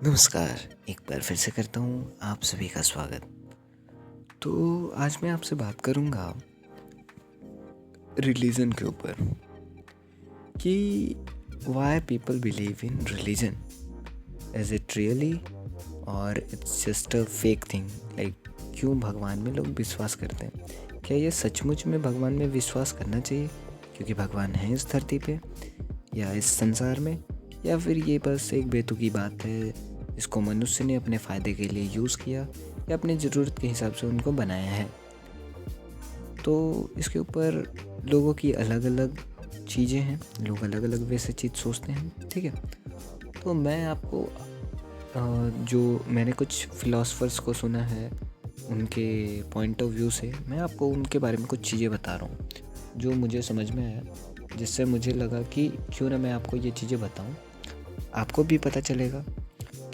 नमस्कार। एक बार फिर से करता हूँ आप सभी का स्वागत। तो आज मैं आपसे बात करूँगा रिलीजन के ऊपर कि why people believe in religion, is it really और it's just a fake thing. Like क्यों भगवान में लोग विश्वास करते हैं? क्या ये सचमुच में भगवान में विश्वास करना चाहिए क्योंकि भगवान है इस धरती पे या इस संसार में, या फिर ये बस एक बेतुकी बात है इसको मनुष्य ने अपने फ़ायदे के लिए यूज़ किया या अपनी ज़रूरत के हिसाब से उनको बनाया है। तो इसके ऊपर लोगों की अलग अलग चीज़ें हैं, लोग अलग अलग वैसे चीज़ सोचते हैं, ठीक है। तो मैं आपको जो मैंने कुछ फिलोसफर्स को सुना है उनके पॉइंट ऑफ व्यू से मैं आपको उनके बारे में कुछ चीज़ें बता रहा हूँ जो मुझे समझ में आया, जिससे मुझे लगा कि क्यों ना मैं आपको ये चीज़ें बताऊँ, आपको भी पता चलेगा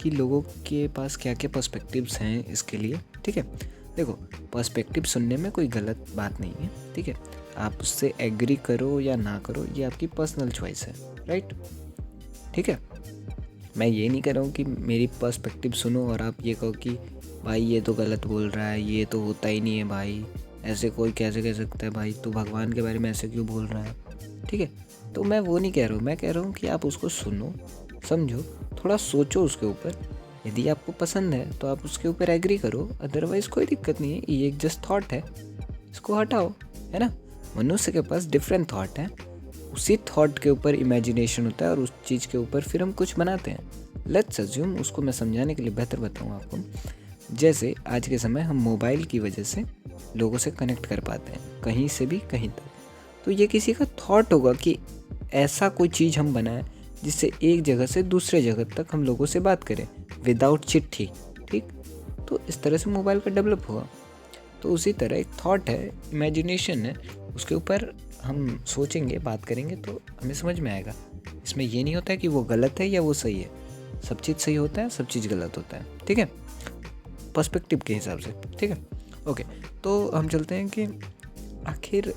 कि लोगों के पास क्या क्या पर्सपेक्टिव्स हैं इसके लिए, ठीक है। देखो, पर्सपेक्टिव सुनने में कोई गलत बात नहीं है, ठीक है। आप उससे एग्री करो या ना करो ये आपकी पर्सनल चॉइस है, राइट, ठीक है। मैं ये नहीं कह रहा हूँ कि मेरी पर्सपेक्टिव सुनो और आप ये कहो कि भाई ये तो गलत बोल रहा है, ये तो होता ही नहीं है भाई, ऐसे कोई कैसे कह सकता है भाई, तू भगवान के बारे में ऐसे क्यों बोल रहा है, ठीक है। तो मैं वो नहीं कह रहा हूँ, मैं कह रहा हूँ कि आप उसको सुनो, समझो, थोड़ा सोचो उसके ऊपर। यदि आपको पसंद है तो आप उसके ऊपर एग्री करो, अदरवाइज़ कोई दिक्कत नहीं है, ये एक जस्ट थॉट है, इसको हटाओ, है ना। मनुष्य के पास डिफरेंट थॉट है, उसी थॉट के ऊपर इमेजिनेशन होता है और उस चीज़ के ऊपर फिर हम कुछ बनाते हैं। लेट्स अज्यूम, उसको मैं समझाने के लिए बेहतर बताऊँ आपको, जैसे आज के समय हम मोबाइल की वजह से लोगों से कनेक्ट कर पाते हैं कहीं से भी कहीं तक। तो ये किसी का थॉट होगा कि ऐसा कोई चीज़ हम बनाएं जिससे एक जगह से दूसरे जगह तक हम लोगों से बात करें विदाउट चिट्ठी, ठीक। तो इस तरह से मोबाइल का डेवलप हुआ। तो उसी तरह एक थॉट है, इमेजिनेशन है, उसके ऊपर हम सोचेंगे, बात करेंगे तो हमें समझ में आएगा। इसमें ये नहीं होता है कि वो गलत है या वो सही है, सब चीज़ सही होता है, सब चीज़ गलत होता है, ठीक है, पर्सपेक्टिव के हिसाब से, ठीक है। ओके, तो हम चलते हैं कि आखिर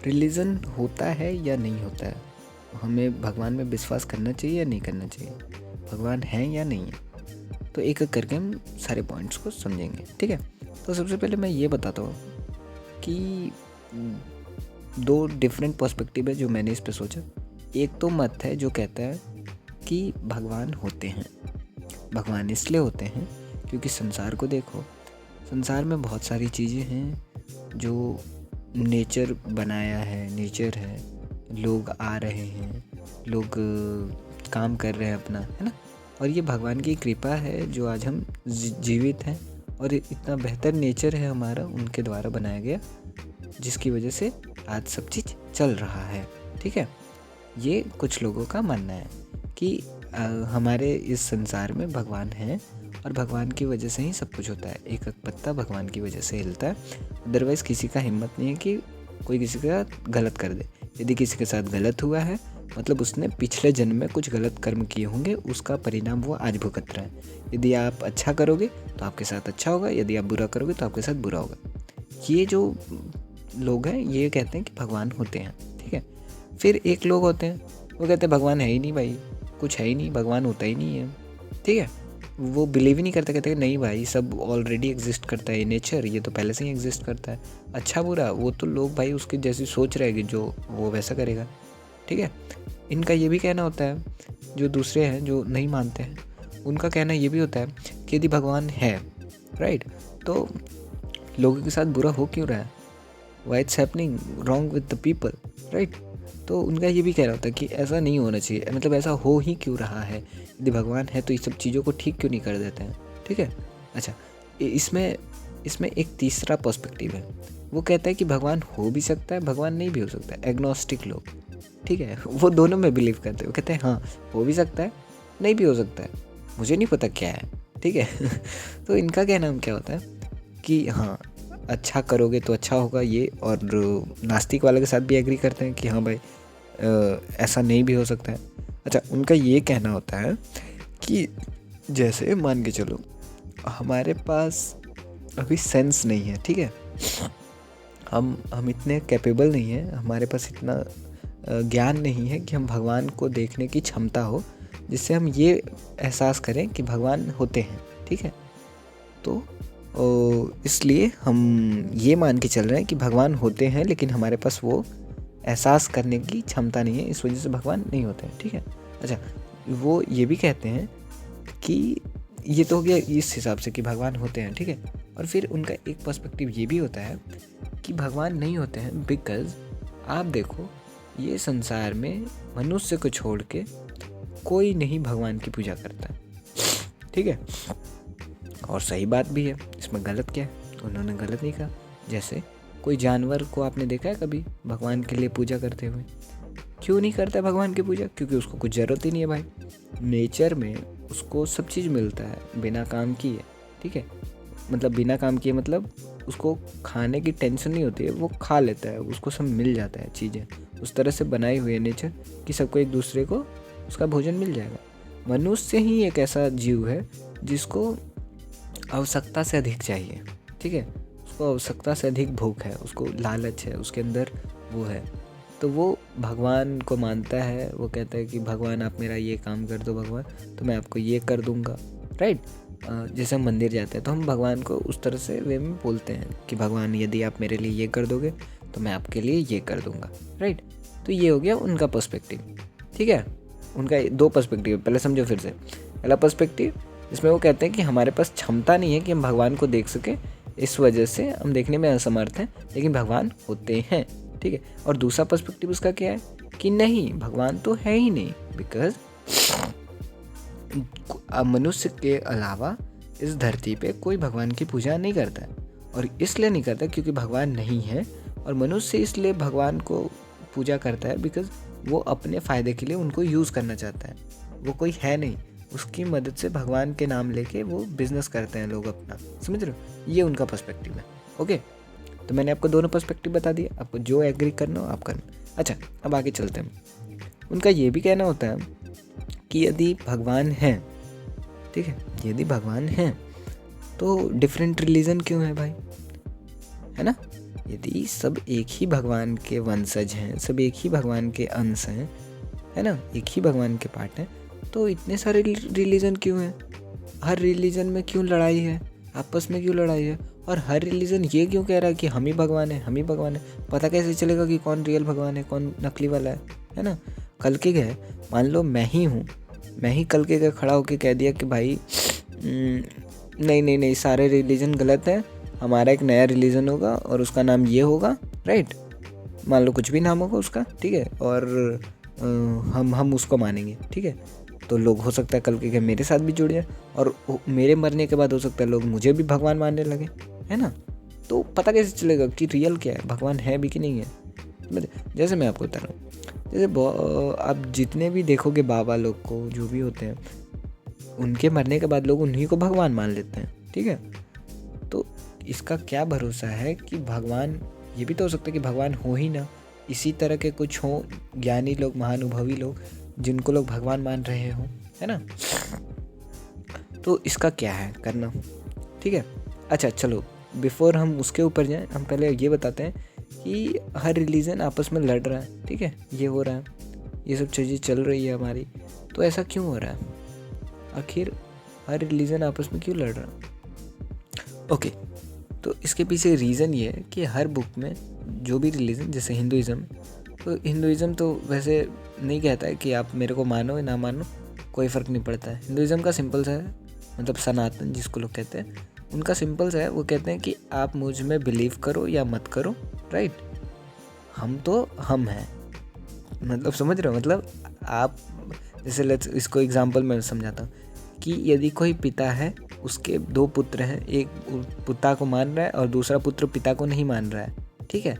रिलीजन होता है या नहीं होता है, हमें भगवान में विश्वास करना चाहिए या नहीं करना चाहिए, भगवान है या नहीं है। तो एक एक करके हम सारे पॉइंट्स को समझेंगे, ठीक है। तो सबसे पहले मैं ये बताता हूँ कि दो डिफरेंट पर्सपेक्टिव है जो मैंने इस पे सोचा। एक तो मत है जो कहता है कि भगवान होते हैं, भगवान इसलिए होते हैं क्योंकि संसार को देखो, संसार में बहुत सारी चीज़ें हैं जो नेचर बनाया है, नेचर है, लोग आ रहे हैं, लोग काम कर रहे हैं अपना, है ना। और ये भगवान की कृपा है जो आज हम जीवित हैं, और इतना बेहतर नेचर है हमारा उनके द्वारा बनाया गया, जिसकी वजह से आज सब चीज़ चल रहा है, ठीक है। ये कुछ लोगों का मानना है कि हमारे इस संसार में भगवान है और भगवान की वजह से ही सब कुछ होता है, एक एक पत्ता भगवान की वजह से हिलता है, अदरवाइज़ किसी का हिम्मत नहीं है कि कोई किसी का गलत कर दे। यदि किसी के साथ गलत हुआ है मतलब उसने पिछले जन्म में कुछ गलत कर्म किए होंगे, उसका परिणाम वो आज भुगत रहा है। यदि आप अच्छा करोगे तो आपके साथ अच्छा होगा, यदि आप बुरा करोगे तो आपके साथ बुरा होगा। ये जो लोग हैं ये कहते हैं कि भगवान होते हैं, ठीक है। फिर एक लोग होते हैं वो कहते हैं भगवान है ही नहीं भाई, कुछ है ही नहीं, भगवान होता ही नहीं है, ठीक है। वो बिलीव ही नहीं करते, कहते हैं नहीं भाई सब ऑलरेडी एग्जिस्ट करता है, नेचर ये तो पहले से ही एग्जिस्ट करता है, अच्छा बुरा वो तो लोग भाई उसकी जैसी सोच रहेगी जो वो वैसा करेगा, ठीक है। इनका ये भी कहना होता है, जो दूसरे हैं जो नहीं मानते हैं उनका कहना ये भी होता है कि यदि भगवान है, राइट, तो लोगों के साथ बुरा हो क्यों रहा है, why it's happening wrong with the people, right. तो उनका ये भी कह रहा होता है कि ऐसा नहीं होना चाहिए, मतलब ऐसा हो ही क्यों रहा है, यदि भगवान है तो ये सब चीज़ों को ठीक क्यों नहीं कर देते हैं, ठीक है। अच्छा, इसमें इसमें एक तीसरा पर्सपेक्टिव है, वो कहता है कि भगवान हो भी सकता है, भगवान नहीं भी हो सकता है, एग्नोस्टिक लोग, ठीक है। वो दोनों में बिलीव करते हैं, वो कहते हैं हाँ हो भी सकता है, नहीं भी हो सकता है, मुझे नहीं पता क्या है, ठीक है। तो इनका कहना क्या होता है कि हाँ अच्छा करोगे तो अच्छा होगा ये, और नास्तिक वाले के साथ भी एग्री करते हैं कि हाँ भाई ऐसा नहीं भी हो सकता है। अच्छा, उनका ये कहना होता है कि जैसे मान के चलो हमारे पास अभी सेंस नहीं है, ठीक है, हम इतने कैपेबल नहीं हैं, हमारे पास इतना ज्ञान नहीं है कि हम भगवान को देखने की क्षमता हो जिससे हम ये एहसास करें कि भगवान होते हैं, ठीक है। तो इसलिए हम ये मान के चल रहे हैं कि भगवान होते हैं, लेकिन हमारे पास वो एहसास करने की क्षमता नहीं है, इस वजह से भगवान नहीं होते हैं, ठीक है। अच्छा, वो ये भी कहते हैं कि ये तो हो गया इस हिसाब से कि भगवान होते हैं, ठीक है। और फिर उनका एक पर्सपेक्टिव ये भी होता है कि भगवान नहीं होते हैं बिकॉज आप देखो, ये संसार में मनुष्य को छोड़ के कोई नहीं भगवान की पूजा करता है, ठीक है। और सही बात भी है, इसमें गलत क्या है, उन्होंने गलत नहीं कहा। जैसे कोई जानवर को आपने देखा है कभी भगवान के लिए पूजा करते हुए? क्यों नहीं करता भगवान की पूजा? क्योंकि उसको कुछ ज़रूरत ही नहीं है भाई। नेचर में उसको सब चीज़ मिलता है बिना काम किए, ठीक है। मतलब बिना काम किए मतलब उसको खाने की टेंशन नहीं होती है, वो खा लेता है, उसको सब मिल जाता है चीज़ें। उस तरह से बनाई हुई है नेचर कि सबको एक दूसरे को उसका भोजन मिल जाएगा। मनुष्य ही एक ऐसा जीव है जिसको आवश्यकता से अधिक चाहिए, ठीक है। उसको आवश्यकता से अधिक भूख है, उसको लालच है, उसके अंदर वो है। तो वो भगवान को मानता है, वो कहता है कि भगवान आप मेरा ये काम कर दो भगवान, तो मैं आपको ये कर दूंगा, राइट। जैसे हम मंदिर जाते हैं तो हम भगवान को उस तरह से वे में बोलते हैं कि भगवान यदि आप मेरे लिए ये कर दोगे तो मैं आपके लिए ये कर दूंगा, राइट। तो ये हो गया उनका पर्सपेक्टिव, ठीक है। उनका दो पर्सपेक्टिव, पहले समझो फिर से। पहला पर्सपेक्टिव इसमें वो कहते हैं कि हमारे पास क्षमता नहीं है कि हम भगवान को देख सकें, इस वजह से हम देखने में असमर्थ हैं, लेकिन भगवान होते हैं, ठीक है। और दूसरा पर्सपेक्टिव उसका क्या है कि नहीं, भगवान तो है ही नहीं, बिकॉज मनुष्य के अलावा इस धरती पे कोई भगवान की पूजा नहीं करता है। और इसलिए नहीं करता क्योंकि भगवान नहीं है, और मनुष्य इसलिए भगवान को पूजा करता है बिकॉज वो अपने फ़ायदे के लिए उनको यूज़ करना चाहता है। वो कोई है नहीं, उसकी मदद से भगवान के नाम लेके वो बिजनेस करते हैं लोग अपना, समझ रहे हो। ये उनका पर्सपेक्टिव है, ओके। तो मैंने आपको दोनों पर्सपेक्टिव बता दिए, आपको जो एग्री करना हो आप करना। अच्छा, अब आगे चलते हैं। उनका ये भी कहना होता है कि यदि भगवान है, ठीक है, यदि भगवान है तो डिफरेंट रिलीजन क्यों है भाई, है ना। यदि सब एक ही भगवान के वंशज हैं, सब एक ही भगवान के अंश हैं, है ना, एक ही भगवान के पार्ट हैं, तो इतने सारे रिलीजन क्यों हैं? हर रिलीजन में क्यों लड़ाई है, आपस में क्यों लड़ाई है? और हर रिलीजन ये क्यों कह रहा है कि हम ही भगवान है, हम ही भगवान है? पता कैसे चलेगा कि कौन रियल भगवान है, कौन नकली वाला है ना। कल के गए, मान लो मैं ही हूँ, मैं ही कल के गए खड़ा होकर कह दिया कि भाई नहीं नहीं नहीं, सारे रिलीजन गलत है, हमारा एक नया रिलीजन होगा और उसका नाम ये होगा, राइट। मान लो कुछ भी नाम होगा उसका, ठीक है, और हम उसको मानेंगे, ठीक है। तो लोग हो सकता है कल के मेरे साथ भी जुड़ जाए, और मेरे मरने के बाद हो सकता है लोग मुझे भी भगवान मानने लगे, है ना। तो पता कैसे चलेगा कि रियल क्या है, भगवान है भी कि नहीं है? जैसे मैं आपको बता रहा हूँ, जैसे आप जितने भी देखोगे बाबा लोग को, जो भी होते हैं, उनके मरने के बाद लोग उन्हीं को भगवान मान लेते हैं, ठीक है। तो इसका क्या भरोसा है कि भगवान, ये भी तो हो सकता है कि भगवान हो ही ना, इसी तरह के कुछ हों ज्ञानी लोग, महानुभवी लोग, जिनको लोग भगवान मान रहे हों, है ना। तो इसका क्या है करना, ठीक है। अच्छा चलो, बिफोर हम उसके ऊपर जाएं, हम पहले ये बताते हैं कि हर रिलीजन आपस में लड़ रहा है, ठीक है, ये हो रहा है, ये सब चीज़ें चल रही है हमारी, तो ऐसा क्यों हो रहा है? आखिर हर रिलीजन आपस में क्यों लड़ रहा है? ओके, तो इसके पीछे रीज़न ये है कि हर बुक में जो भी रिलीजन, जैसे हिंदुइज़्म, तो हिंदुइज़्म तो वैसे नहीं कहता है कि आप मेरे को मानो या ना मानो, कोई फ़र्क नहीं पड़ता है। हिंदुइज़्म का सिंपल सा है, मतलब सनातन जिसको लोग कहते हैं, उनका सिंपल सा है, वो कहते हैं कि आप मुझ में बिलीव करो या मत करो, राइट। हम तो हम हैं, मतलब समझ रहे हो, मतलब आप जैसे इसको एग्जांपल मैं समझाता हूँ कि यदि कोई पिता है, उसके दो पुत्र हैं, एक पिता को मान रहा है और दूसरा पुत्र पिता को नहीं मान रहा है, ठीक है।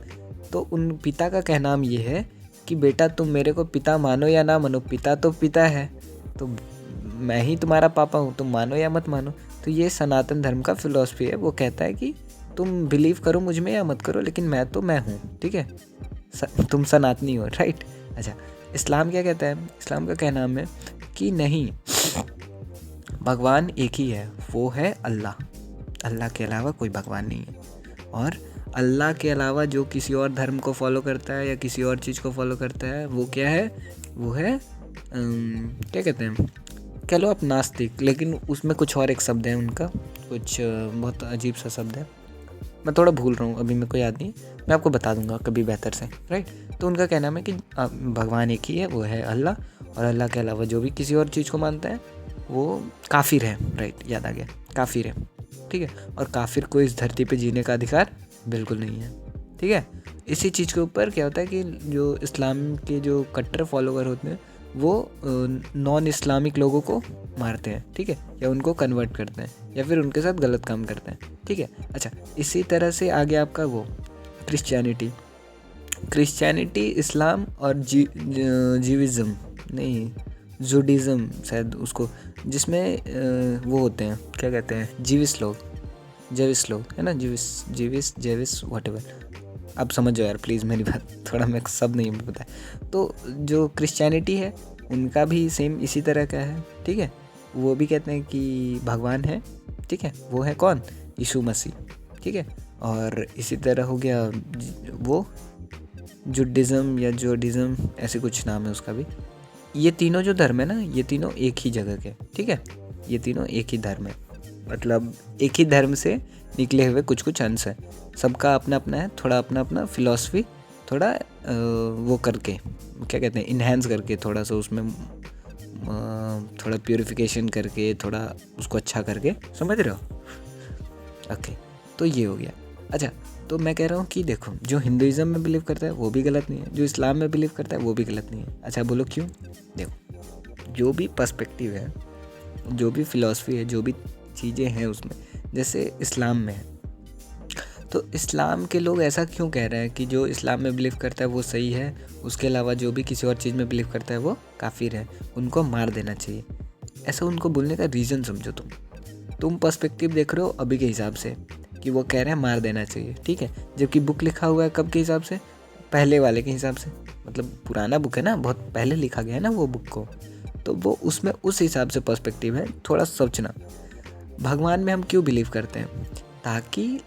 तो उन पिता का कहना ये है कि बेटा तुम मेरे को पिता मानो या ना मानो, पिता तो पिता है, तो मैं ही तुम्हारा पापा हूँ, तुम मानो या मत मानो। तो ये सनातन धर्म का फिलॉसफी है, वो कहता है कि तुम बिलीव करो मुझ में या मत करो, लेकिन मैं तो मैं हूँ, ठीक है, तुम सनातनी हो, राइट। अच्छा, इस्लाम क्या कहता है? इस्लाम का कहना है कि नहीं, भगवान एक ही है, वो है अल्लाह, अल्लाह के अलावा कोई भगवान नहीं है। और अल्लाह के अलावा जो किसी और धर्म को फॉलो करता है या किसी और चीज़ को फॉलो करता है, वो क्या है? वो है क्या कहते हैं, कह लो आप नास्तिक, लेकिन उसमें कुछ और एक शब्द है उनका, कुछ बहुत अजीब सा शब्द है, मैं थोड़ा भूल रहा हूँ, अभी मेरे को याद नहीं, मैं आपको बता दूंगा कभी बेहतर से, राइट। तो उनका कहना है कि भगवान एक ही है, वो है अल्लाह, और अल्लाह के अलावा जो भी किसी और चीज़ को मानता है वो काफिर है, राइट, याद आ गया, काफिर है, ठीक है। और काफिर को इस धरती पे जीने का अधिकार बिल्कुल नहीं है, ठीक है। इसी चीज़ के ऊपर क्या होता है कि जो इस्लाम के जो कट्टर फॉलोवर होते हैं वो नॉन इस्लामिक लोगों को मारते हैं, ठीक है, या उनको कन्वर्ट करते हैं, या फिर उनके साथ गलत काम करते हैं, ठीक है। अच्छा, इसी तरह से आगे आपका वो क्रिश्चियनिटी, इस्लाम और जीविज़म नहीं, जूडिज़म शायद उसको, जिसमें वो होते हैं, क्या कहते हैं, जेविस लोग है ना, जेविस व्हाटएवर, आप समझ जाओ यार प्लीज़ मेरी बात, थोड़ा मैं सब नहीं पता है। तो जो क्रिश्चियनिटी है उनका भी सेम इसी तरह का है, ठीक है। वो भी कहते हैं कि भगवान है, ठीक है, वो है कौन, यीशु मसीह, ठीक है। और इसी तरह हो गया वो जुडिज़म या जोडिज़म, ऐसे कुछ नाम है उसका भी। ये तीनों जो धर्म है ना, ये तीनों एक ही जगह के, ठीक है, ये तीनों एक ही धर्म है, मतलब एक ही धर्म से निकले हुए कुछ अंश है, सबका अपना अपना है, थोड़ा अपना अपना फिलॉसफी, थोड़ा वो करके क्या कहते हैं, इन्हेंस करके, थोड़ा सा उसमें थोड़ा प्यूरिफिकेशन करके, थोड़ा उसको अच्छा करके, समझ रहे हो। ओके, तो ये हो गया। अच्छा, तो मैं कह रहा हूँ कि देखो, जो हिंदुइज़्म में बिलीव करता है वो भी गलत नहीं है, जो इस्लाम में बिलीव करता है वो भी गलत नहीं है। अच्छा बोलो क्यों? देखो, जो भी पर्सपेक्टिव है, जो भी फिलॉसफी है, जो भी चीज़ें हैं उसमें, जैसे इस्लाम में है, तो इस्लाम के लोग ऐसा क्यों कह रहे हैं कि जो इस्लाम में बिलीव करता है वो सही है, उसके अलावा जो भी किसी और चीज़ में बिलीव करता है वो काफिर है, उनको मार देना चाहिए। ऐसा उनको बोलने का रीज़न समझो। तुम पर्सपेक्टिव देख रहे हो अभी के हिसाब से कि वो कह रहे हैं मार देना चाहिए, ठीक है, जबकि बुक लिखा हुआ है कब के हिसाब से, पहले वाले के हिसाब से, मतलब पुराना बुक है ना, बहुत पहले लिखा गया है ना वो बुक को, तो वो उसमें उस हिसाब से पर्सपेक्टिव है। थोड़ा सोचना, भगवान में हम क्यों बिलीव करते हैं? ताकि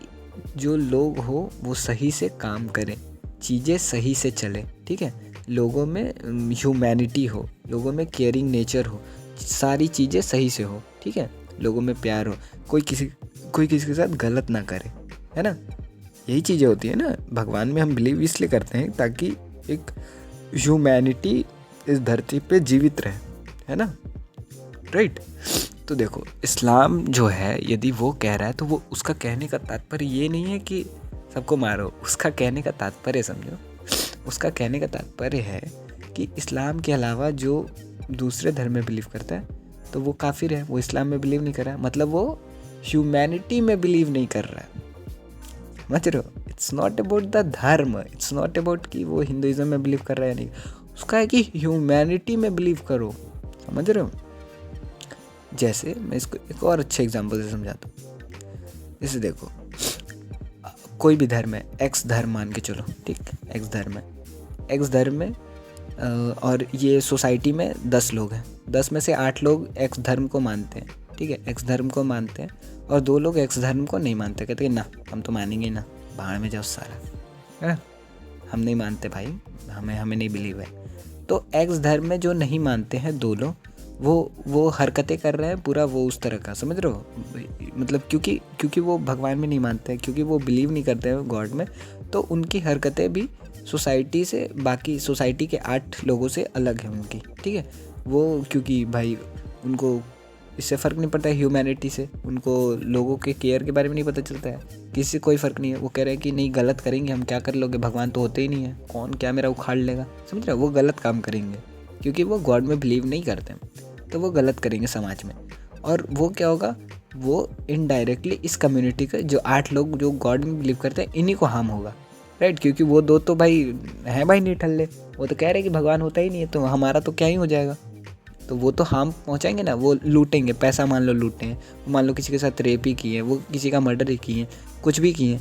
जो लोग हो वो सही से काम करें, चीज़ें सही से चले, ठीक है, लोगों में ह्यूमैनिटी हो, लोगों में केयरिंग नेचर हो, सारी चीज़ें सही से हो, ठीक है, लोगों में प्यार हो, कोई किसी के साथ गलत ना करे, है ना, यही चीज़ें होती है ना। भगवान में हम बिलीव इसलिए करते हैं ताकि एक ह्यूमैनिटी इस धरती पे जीवित रहे, है ना, राइट। तो देखो, इस्लाम जो है यदि वो कह रहा है तो वो उसका कहने का तात्पर्य ये नहीं है कि सबको मारो, उसका कहने का तात्पर्य समझो, उसका कहने का तात्पर्य है कि इस्लाम के अलावा जो दूसरे धर्म में बिलीव करता है तो वो काफिर है, वो इस्लाम में बिलीव नहीं कर रहा है, मतलब वो ह्यूमैनिटी में बिलीव नहीं कर रहा है, समझ रहे हो। इट्स नॉट अबाउट द धर्म, इट्स नॉट अबाउट कि वो हिंदुइज्म में बिलीव कर रहा है या नहीं, उसका है कि ह्यूमैनिटी में बिलीव करो, समझ रहे हो। जैसे मैं इसको एक और अच्छे एग्जांपल से समझाता हूँ। जैसे देखो, कोई भी धर्म है, एक्स धर्म मान के चलो, ठीक, एक्स धर्म में और ये सोसाइटी में 10 लोग हैं, 10 में से 8 लोग एक्स धर्म को मानते हैं, ठीक है, एक्स धर्म को मानते हैं, और 2 लोग एक्स धर्म को नहीं मानते, कहते हैं ना हम तो मानेंगे ना, भाड़ में जाओ सारा, है ना, हम नहीं मानते भाई, हमें नहीं बिलीव है। तो एक्स धर्म में जो नहीं मानते हैं 2 लोग, वो हरकतें कर रहे हैं पूरा वो उस तरह का, समझ रहे हो, मतलब क्योंकि वो भगवान में नहीं मानते हैं, क्योंकि वो बिलीव नहीं करते हैं गॉड में, तो उनकी हरकतें भी सोसाइटी से, बाकी सोसाइटी के 8 लोगों से अलग है उनकी, ठीक है। वो क्योंकि भाई उनको इससे फ़र्क नहीं पड़ता है ह्यूमैनिटी से, उनको लोगों के केयर के बारे में नहीं पता चलता है, किसी से कोई फ़र्क नहीं है, वो कह रहे हैं कि नहीं गलत करेंगे हम, क्या कर लोगे, भगवान तो होते ही नहीं है, कौन क्या मेरा उखाड़ लेगा, समझ रहे हो, वो गलत काम करेंगे क्योंकि वो गॉड में बिलीव नहीं करते, तो वो गलत करेंगे समाज में। और वो क्या होगा, वो इनडायरेक्टली इस कम्युनिटी के जो 8 लोग जो गॉड में बिलीव करते हैं इन्हीं को हार्म होगा, राइट, क्योंकि वो 2 तो भाई हैं भाई नहीं ठल्ले, वो तो कह रहे हैं कि भगवान होता ही नहीं है, तो हमारा तो क्या ही हो जाएगा, तो वो तो हार्म पहुंचाएंगे ना, वो लूटेंगे, पैसा मान लो लूटे हैं, मान लो किसी के साथ रेप ही किए हैं, वो किसी का मर्डर ही किए हैं, कुछ भी किए हैं,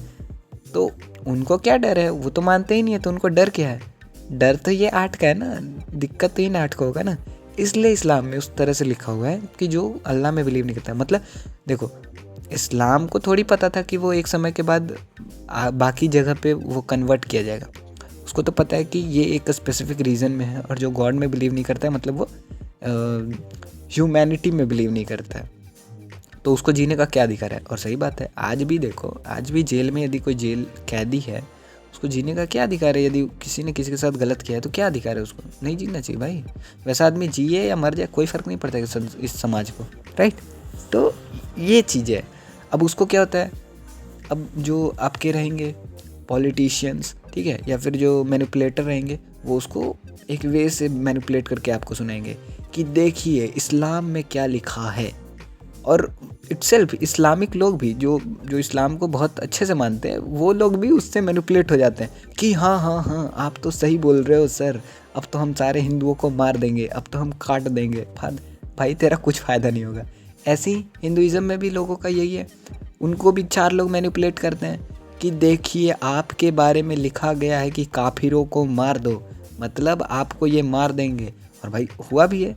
तो उनको क्या डर है, वो तो मानते ही नहीं है, तो उनको डर क्या है, डर तो ये 8 का है ना, दिक्कत तो इन 8 का होगा ना। इसलिए इस्लाम में उस तरह से लिखा हुआ है कि जो अल्लाह में बिलीव नहीं करता, मतलब देखो, इस्लाम को थोड़ी पता था कि वो एक समय के बाद बाकी जगह पे वो कन्वर्ट किया जाएगा, उसको तो पता है कि ये एक स्पेसिफिक रीज़न में है, और जो गॉड में बिलीव नहीं करता है मतलब वो ह्यूमैनिटी में बिलीव नहीं करता है, तो उसको जीने का क्या अधिकार है। और सही बात है, आज भी देखो, आज भी जेल में यदि कोई जेल कैदी है, उसको जीने का क्या अधिकार है। यदि किसी ने किसी के साथ गलत किया है तो क्या अधिकार है, उसको नहीं जीना चाहिए भाई। वैसा आदमी जिए या मर जाए कोई फ़र्क नहीं पड़ता इस समाज को, राइट। तो ये चीज़ है। अब उसको क्या होता है, अब जो आपके रहेंगे पॉलिटिशियंस, ठीक है, या फिर जो मैनिपुलेटर रहेंगे, वो उसको एक वे से मैनिपुलेट करके आपको सुनाएंगे कि देखिए इस्लाम में क्या लिखा है। और इटसेल्फ इस्लामिक लोग भी जो इस्लाम को बहुत अच्छे से मानते हैं, वो लोग भी उससे मैनिपुलेट हो जाते हैं कि हाँ आप तो सही बोल रहे हो सर, अब तो हम सारे हिंदुओं को मार देंगे, अब तो हम काट देंगे। भाई तेरा कुछ फ़ायदा नहीं होगा। ऐसे ही हिंदुइज़्म में भी लोगों का यही है, उनको भी 4 लोग मैनिपुलेट करते हैं कि देखिए आपके बारे में लिखा गया है कि काफिरों को मार दो, मतलब आपको ये मार देंगे। और भाई हुआ भी है,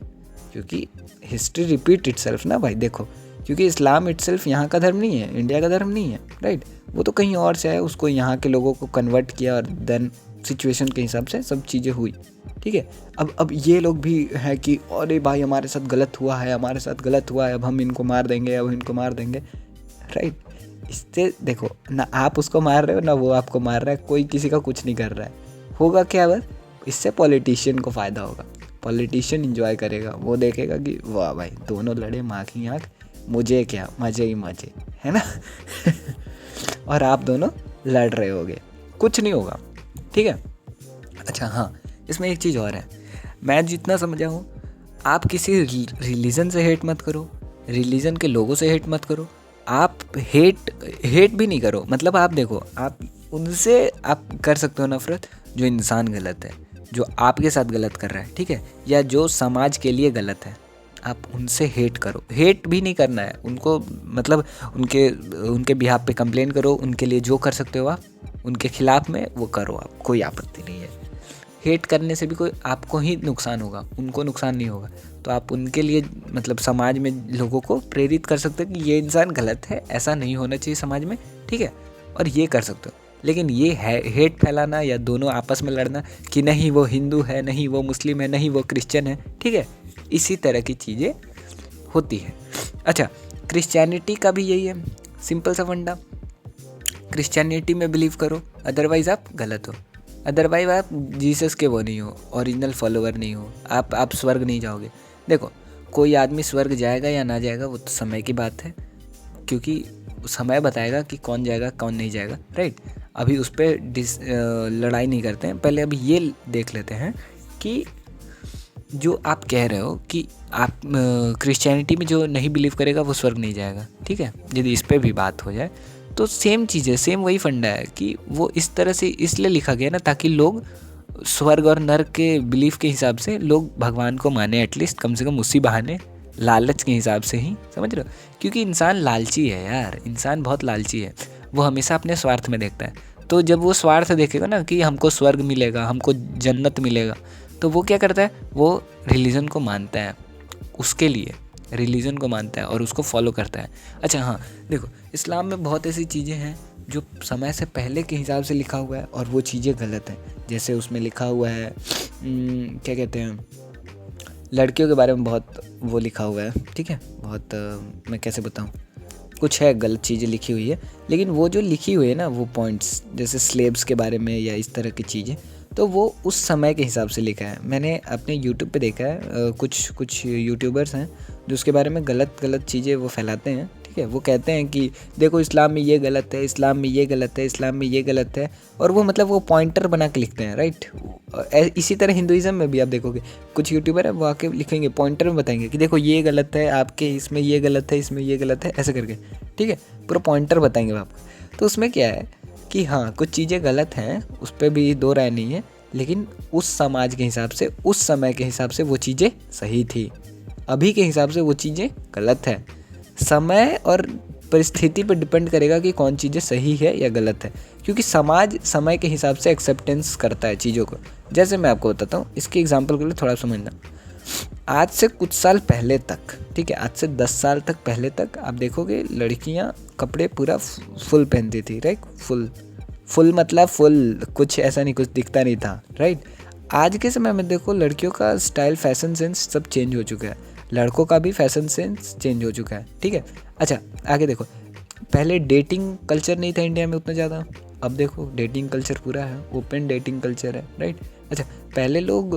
क्योंकि हिस्ट्री रिपीट इटसेल्फ ना भाई। देखो, क्योंकि इस्लाम इटसेल्फ यहाँ का धर्म नहीं है, इंडिया का धर्म नहीं है, राइट। वो तो कहीं और से है, उसको यहाँ के लोगों को कन्वर्ट किया और देन सिचुएशन के हिसाब से सब चीज़ें हुई, ठीक है। अब ये लोग भी है कि अरे भाई हमारे साथ गलत हुआ है, हमारे साथ गलत हुआ है, अब हम इनको मार देंगे, अब इनको मार देंगे, राइट। इससे देखो, ना आप उसको मार रहे हो ना वो आपको मार रहा है, कोई किसी का कुछ नहीं कर रहा है। होगा क्या बस, इससे पॉलिटिशियन को फ़ायदा होगा, पॉलिटिशियन एंजॉय करेगा, वो देखेगा कि वाह भाई दोनों लड़े माँ की आँख, मुझे क्या, मज़े ही मज़े, है ना। और आप दोनों लड़ रहे होगे, कुछ नहीं होगा, ठीक है। अच्छा हाँ, इसमें एक चीज़ और है, मैं जितना समझा हूँ, आप किसी रिलीजन से हेट मत करो, रिलीजन के लोगों से हेट मत करो, आप हेट भी नहीं करो। मतलब आप देखो, आप उनसे आप कर सकते हो नफरत जो इंसान गलत है, जो आपके साथ गलत कर रहा है, ठीक है, या जो समाज के लिए गलत है, आप उनसे हेट करो। हेट भी नहीं करना है उनको, मतलब उनके बिहाफ पे कंप्लेन करो, उनके लिए जो कर सकते हो आप उनके खिलाफ में वो करो, आप कोई आपत्ति नहीं है। हेट करने से भी कोई आपको ही नुकसान होगा, उनको नुकसान नहीं होगा। तो आप उनके लिए मतलब समाज में लोगों को प्रेरित कर सकते हो कि ये इंसान गलत है, ऐसा नहीं होना चाहिए समाज में, ठीक है, और ये कर सकते हो। लेकिन ये है हेट फैलाना या दोनों आपस में लड़ना कि नहीं वो हिंदू है, नहीं वो मुस्लिम है, नहीं वो क्रिश्चियन है, ठीक है, इसी तरह की चीज़ें होती है। अच्छा, क्रिश्चियनिटी का भी यही है, सिंपल सा फंडा, क्रिश्चियनिटी में बिलीव करो, अदरवाइज़ आप गलत हो, अदरवाइज आप जीसस के वो नहीं हो, ओरिजिनल फॉलोवर नहीं हो, आप स्वर्ग नहीं जाओगे। देखो, कोई आदमी स्वर्ग जाएगा या ना जाएगा वो तो समय की बात है, क्योंकि समय बताएगा कि कौन जाएगा कौन नहीं जाएगा, राइट। अभी उस पर लड़ाई नहीं करते हैं, पहले अभी ये देख लेते हैं कि जो आप कह रहे हो कि आप क्रिश्चियनिटी में जो नहीं बिलीव करेगा वो स्वर्ग नहीं जाएगा, ठीक है, यदि इस पर भी बात हो जाए तो सेम चीज़ है, सेम वही फंडा है कि वो इस तरह से इसलिए लिखा गया ना ताकि लोग स्वर्ग और नर्क के बिलीफ के हिसाब से लोग भगवान को माने, एटलीस्ट कम से कम उसी बहाने, लालच के हिसाब से ही, समझ रहे हो। क्योंकि इंसान लालची है यार, इंसान बहुत लालची है, वो हमेशा अपने स्वार्थ में देखता है। तो जब वो स्वार्थ देखेगा ना कि हमको स्वर्ग मिलेगा, हमको जन्नत मिलेगा, तो वो क्या करता है, वो रिलीजन को मानता है, उसके लिए रिलीजन को मानता है और उसको फॉलो करता है। अच्छा हाँ, देखो इस्लाम में बहुत ऐसी चीज़ें हैं जो समय से पहले के हिसाब से लिखा हुआ है और वो चीज़ें गलत हैं। जैसे उसमें लिखा हुआ है क्या कहते हैं, लड़कियों के बारे में बहुत वो लिखा हुआ है, ठीक है, बहुत मैं कैसे बताऊँ, कुछ है गलत चीज़ें लिखी हुई है, लेकिन वो जो लिखी हुई है ना वो पॉइंट्स, जैसे स्लेब्स के बारे में या इस तरह की चीज़ें, तो वो उस समय के हिसाब से लिखा है। मैंने अपने यूट्यूब पे देखा है, कुछ यूट्यूबर्स हैं जो उसके बारे में गलत चीज़ें वो फैलाते हैं, ठीक है, वो कहते हैं कि देखो इस्लाम में ये गलत है, इस्लाम में ये गलत है, इस्लाम में ये गलत है, और वो मतलब वो पॉइंटर बना के लिखते हैं, राइट। इसी तरह हिंदुइज़्म में भी आप देखोगे कुछ यूट्यूबर है वो आके लिखेंगे, पॉइंटर में बताएंगे कि देखो ये गलत है, आपके इसमें ये गलत है, इसमें ये गलत है, ऐसे करके, ठीक है, पूरा पॉइंटर बताएंगे वो आपको। तो उसमें क्या है कि हाँ कुछ चीज़ें गलत हैं, उस पर भी दो राय नहीं है, लेकिन उस समाज के हिसाब से, उस समय के हिसाब से वो चीज़ें सही थी, अभी के हिसाब से वो चीज़ें गलत है। समय और परिस्थिति पर डिपेंड करेगा कि कौन चीज़ें सही है या गलत है, क्योंकि समाज समय के हिसाब से एक्सेप्टेंस करता है चीज़ों को। जैसे मैं आपको बताता हूँ, इसके एग्जांपल के लिए थोड़ा समझना, आज से कुछ साल पहले तक, ठीक है, आज से 10 साल तक पहले तक आप देखोगे लड़कियाँ कपड़े पूरा फुल पहनती थी, राइट, फुल मतलब फुल, कुछ ऐसा नहीं, कुछ दिखता नहीं था, राइट। आज के समय में देखो लड़कियों का स्टाइल, फैशन सेंस सब चेंज हो चुका है। लड़कों का भी फैशन सेंस चेंज हो चुका है, ठीक है। अच्छा आगे देखो, पहले डेटिंग कल्चर नहीं था इंडिया में उतना ज़्यादा, अब देखो डेटिंग कल्चर पूरा है, ओपन डेटिंग कल्चर है, राइट। अच्छा पहले लोग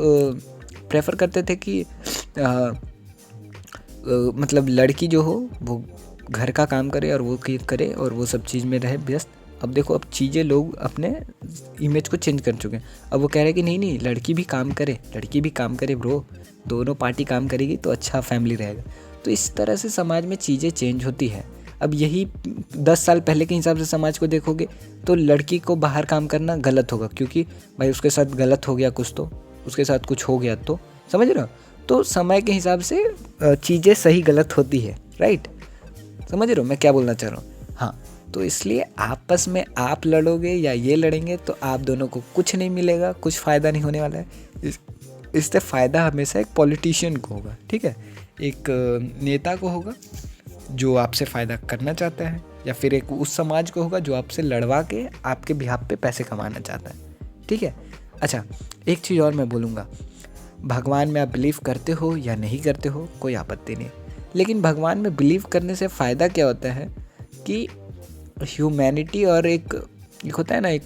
प्रेफर करते थे कि मतलब लड़की जो हो वो घर का काम करे और वो करे और वो सब चीज़ में रहे व्यस्त। अब देखो अब चीज़ें लोग अपने इमेज को चेंज कर चुके हैं। अब वो कह रहे हैं कि नहीं नहीं लड़की भी काम करे, लड़की भी काम करे ब्रो, दोनों पार्टी काम करेगी तो अच्छा फैमिली रहेगा। तो इस तरह से समाज में चीज़ें चेंज होती है। अब यही 10 साल पहले के हिसाब से समाज को देखोगे तो लड़की को बाहर काम करना गलत होगा, क्योंकि भाई उसके साथ गलत हो गया कुछ, तो उसके साथ कुछ हो गया तो, समझ रहे हो। तो समय के हिसाब से चीज़ें सही गलत होती है, राइट। समझ रहे हो मैं क्या बोलना चाह रहा हूँ। हाँ तो इसलिए आपस में आप लड़ोगे या ये लड़ेंगे तो आप दोनों को कुछ नहीं मिलेगा, कुछ फ़ायदा नहीं होने वाला है। इससे फ़ायदा हमेशा एक पॉलिटिशियन को होगा, ठीक है, एक नेता को होगा जो आपसे फ़ायदा करना चाहता है, या फिर एक उस समाज को होगा जो आपसे लड़वा के आपके बिहाफ पे पैसे कमाना चाहता है, ठीक है। अच्छा एक चीज़ और मैं बोलूँगा, भगवान में आप बिलीव करते हो या नहीं करते हो कोई आपत्ति नहीं, लेकिन भगवान में बिलीव करने से फ़ायदा क्या होता है कि ह्यूमैनिटी और एक होता है ना एक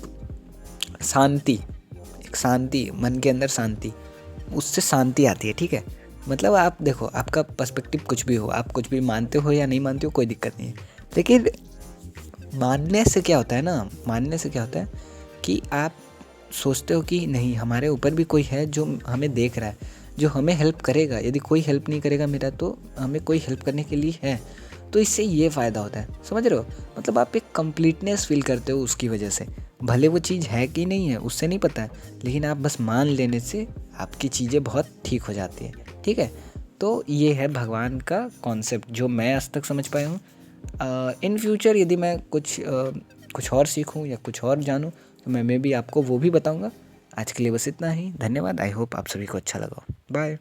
शांति मन के अंदर शांति, उससे शांति आती है, ठीक है। मतलब आप देखो आपका पर्सपेक्टिव कुछ भी हो, आप कुछ भी मानते हो या नहीं मानते हो कोई दिक्कत नहीं है, लेकिन मानने से क्या होता है ना, मानने से क्या होता है कि आप सोचते हो कि नहीं हमारे ऊपर भी कोई है जो हमें देख रहा है, जो हमें हेल्प करेगा। यदि कोई हेल्प नहीं करेगा मेरा तो हमें कोई हेल्प करने के लिए है। तो इससे ये फ़ायदा होता है, समझ रहे हो। मतलब आप एक कंप्लीटनेस फील करते हो उसकी वजह से, भले वो चीज़ है कि नहीं है उससे नहीं पता है, लेकिन आप बस मान लेने से आपकी चीज़ें बहुत ठीक हो जाती हैं, ठीक है। तो ये है भगवान का कॉन्सेप्ट जो मैं आज तक समझ पाया हूँ। इन फ्यूचर यदि मैं कुछ और सीखूं या कुछ और जानूं तो मैं भी आपको वो भी बताऊंगा। आज के लिए बस इतना ही, धन्यवाद। आई होप आप सभी को अच्छा लगा। बाय।